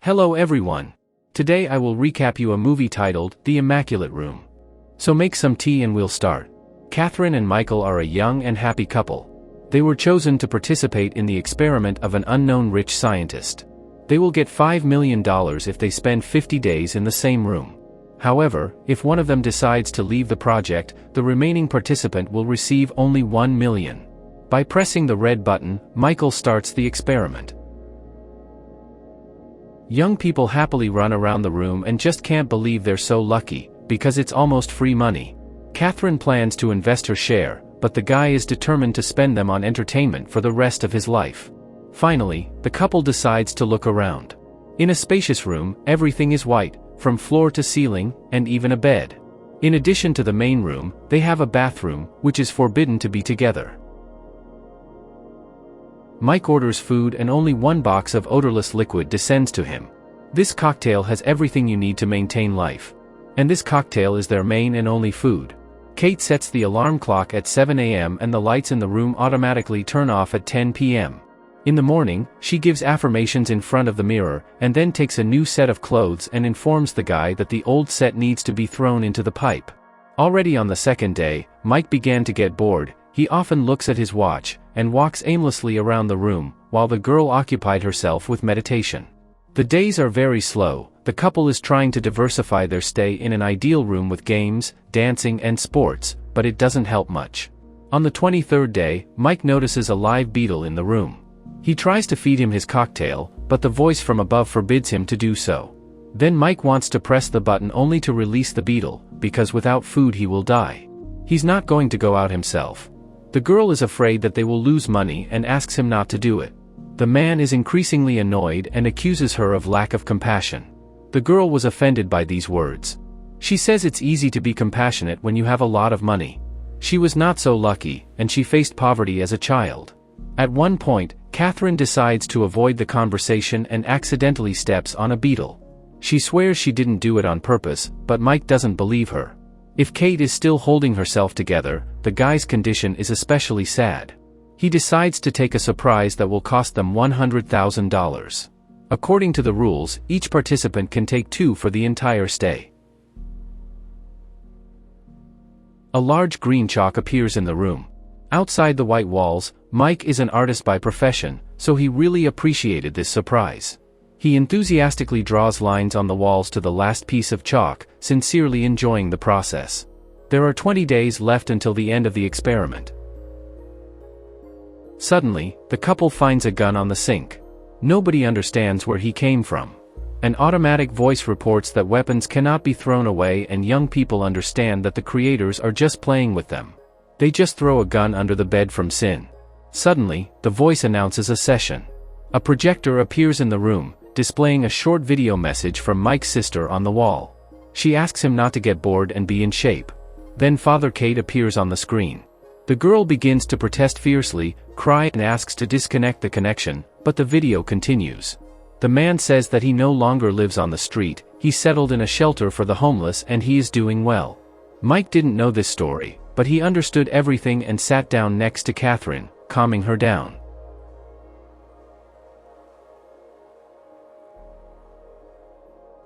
Hello everyone. Today I will recap you a movie titled The Immaculate Room. So make some tea and we'll start. Catherine and Michael are a young and happy couple. They were chosen to participate in the experiment of an unknown rich scientist. They will get $5 million if they spend 50 days in the same room. However, if one of them decides to leave the project, the remaining participant will receive only $1 million. By pressing the red button, Michael starts the experiment. Young people happily run around the room and just can't believe they're so lucky, because it's almost free money. Catherine plans to invest her share, but the guy is determined to spend them on entertainment for the rest of his life. Finally, the couple decides to look around. In a spacious room, everything is white, from floor to ceiling, and even a bed. In addition to the main room, they have a bathroom, which is forbidden to be together. Mike orders food and only one box of odorless liquid descends to him. This cocktail has everything you need to maintain life. And this cocktail is their main and only food. Kate sets the alarm clock at 7 a.m. and the lights in the room automatically turn off at 10 p.m. In the morning, she gives affirmations in front of the mirror, and then takes a new set of clothes and informs the guy that the old set needs to be thrown into the pipe. Already on the second day, Mike began to get bored. He often looks at his watch, and walks aimlessly around the room, while the girl occupied herself with meditation. The days are very slow. The couple is trying to diversify their stay in an ideal room with games, dancing and sports, but it doesn't help much. On the 23rd day, Mike notices a live beetle in the room. He tries to feed him his cocktail, but the voice from above forbids him to do so. Then Mike wants to press the button only to release the beetle, because without food he will die. He's not going to go out himself. The girl is afraid that they will lose money and asks him not to do it. The man is increasingly annoyed and accuses her of lack of compassion. The girl was offended by these words. She says it's easy to be compassionate when you have a lot of money. She was not so lucky, and she faced poverty as a child. At one point, Catherine decides to avoid the conversation and accidentally steps on a beetle. She swears she didn't do it on purpose, but Mike doesn't believe her. If Kate is still holding herself together, the guy's condition is especially sad. He decides to take a surprise that will cost them $100,000. According to the rules, each participant can take 2 for the entire stay. A large green chalk appears in the room. Outside the white walls, Mike is an artist by profession, so he really appreciated this surprise. He enthusiastically draws lines on the walls to the last piece of chalk, sincerely enjoying the process. There are 20 days left until the end of the experiment. Suddenly, the couple finds a gun on the sink. Nobody understands where he came from. An automatic voice reports that weapons cannot be thrown away, and young people understand that the creators are just playing with them. They just throw a gun under the bed from sin. Suddenly, the voice announces a session. A projector appears in the room, displaying a short video message from Mike's sister on the wall. She asks him not to get bored and be in shape. Then Father Kate appears on the screen. The girl begins to protest fiercely, cry and asks to disconnect the connection, but the video continues. The man says that he no longer lives on the street, he settled in a shelter for the homeless and he is doing well. Mike didn't know this story, but he understood everything and sat down next to Catherine, calming her down.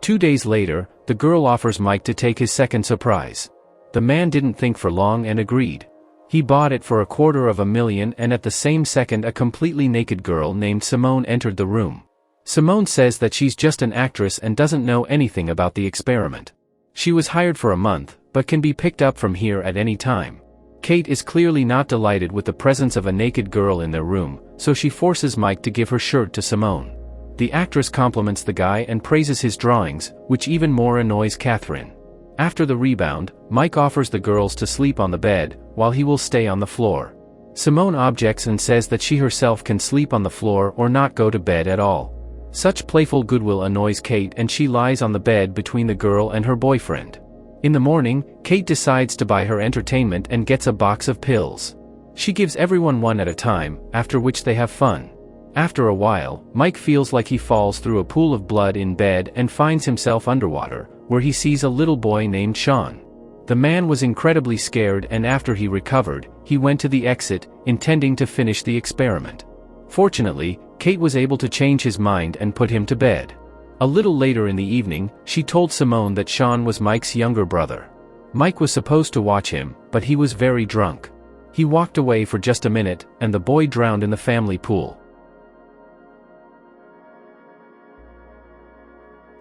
Two days later, the girl offers Mike to take his second surprise. The man didn't think for long and agreed. He bought it for $250,000, and at the same second a completely naked girl named Simone entered the room. Simone says that she's just an actress and doesn't know anything about the experiment. She was hired for a month, but can be picked up from here at any time. Kate is clearly not delighted with the presence of a naked girl in their room, so she forces Mike to give her shirt to Simone. The actress compliments the guy and praises his drawings, which even more annoys Catherine. After the rebound, Mike offers the girls to sleep on the bed, while he will stay on the floor. Simone objects and says that she herself can sleep on the floor or not go to bed at all. Such playful goodwill annoys Kate and she lies on the bed between the girl and her boyfriend. In the morning, Kate decides to buy her entertainment and gets a box of pills. She gives everyone one at a time, after which they have fun. After a while, Mike feels like he falls through a pool of blood in bed and finds himself underwater, where he sees a little boy named Sean. The man was incredibly scared, and after he recovered, he went to the exit, intending to finish the experiment. Fortunately, Kate was able to change his mind and put him to bed. A little later in the evening, she told Simone that Sean was Mike's younger brother. Mike was supposed to watch him, but he was very drunk. He walked away for just a minute, and the boy drowned in the family pool.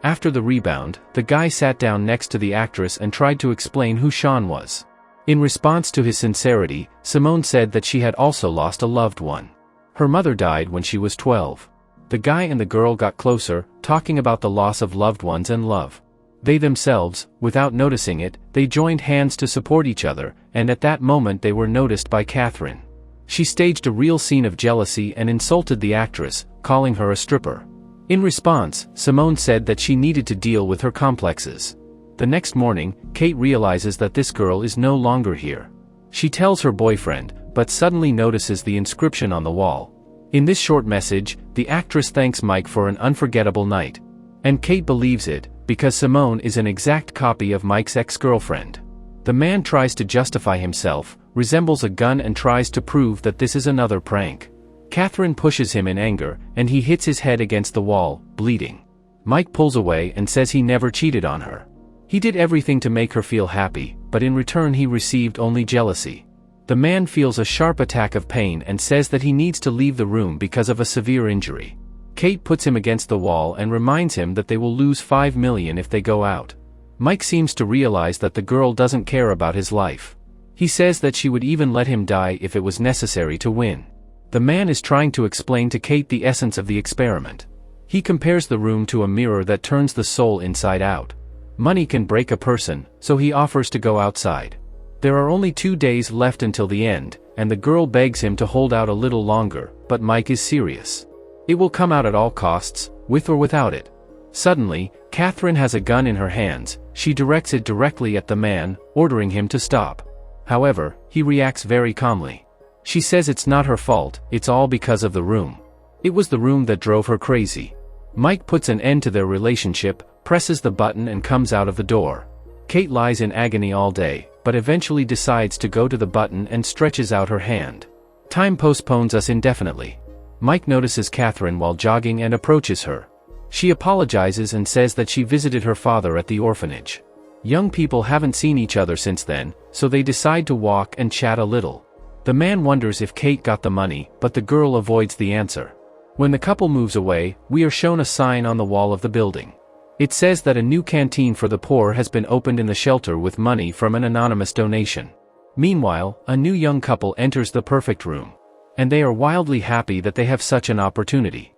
After the rebound, the guy sat down next to the actress and tried to explain who Sean was. In response to his sincerity, Simone said that she had also lost a loved one. Her mother died when she was 12. The guy and the girl got closer, talking about the loss of loved ones and love. They themselves, without noticing it, they joined hands to support each other, and at that moment they were noticed by Catherine. She staged a real scene of jealousy and insulted the actress, calling her a stripper. In response, Simone said that she needed to deal with her complexes. The next morning, Kate realizes that this girl is no longer here. She tells her boyfriend, but suddenly notices the inscription on the wall. In this short message, the actress thanks Mike for an unforgettable night. And Kate believes it, because Simone is an exact copy of Mike's ex-girlfriend. The man tries to justify himself, resembles a gun and tries to prove that this is another prank. Catherine pushes him in anger, and he hits his head against the wall, bleeding. Mike pulls away and says he never cheated on her. He did everything to make her feel happy, but in return he received only jealousy. The man feels a sharp attack of pain and says that he needs to leave the room because of a severe injury. Kate puts him against the wall and reminds him that they will lose $5 million if they go out. Mike seems to realize that the girl doesn't care about his life. He says that she would even let him die if it was necessary to win. The man is trying to explain to Kate the essence of the experiment. He compares the room to a mirror that turns the soul inside out. Money can break a person, so he offers to go outside. There are only 2 days left until the end, and the girl begs him to hold out a little longer, but Mike is serious. It will come out at all costs, with or without it. Suddenly, Catherine has a gun in her hands. She directs it directly at the man, ordering him to stop. However, he reacts very calmly. She says it's not her fault, it's all because of the room. It was the room that drove her crazy. Mike puts an end to their relationship, presses the button and comes out of the door. Kate lies in agony all day, but eventually decides to go to the button and stretches out her hand. Time postpones us indefinitely. Mike notices Catherine while jogging and approaches her. She apologizes and says that she visited her father at the orphanage. Young people haven't seen each other since then, so they decide to walk and chat a little. The man wonders if Kate got the money, but the girl avoids the answer. When the couple moves away, we are shown a sign on the wall of the building. It says that a new canteen for the poor has been opened in the shelter with money from an anonymous donation. Meanwhile, a new young couple enters the perfect room. And they are wildly happy that they have such an opportunity.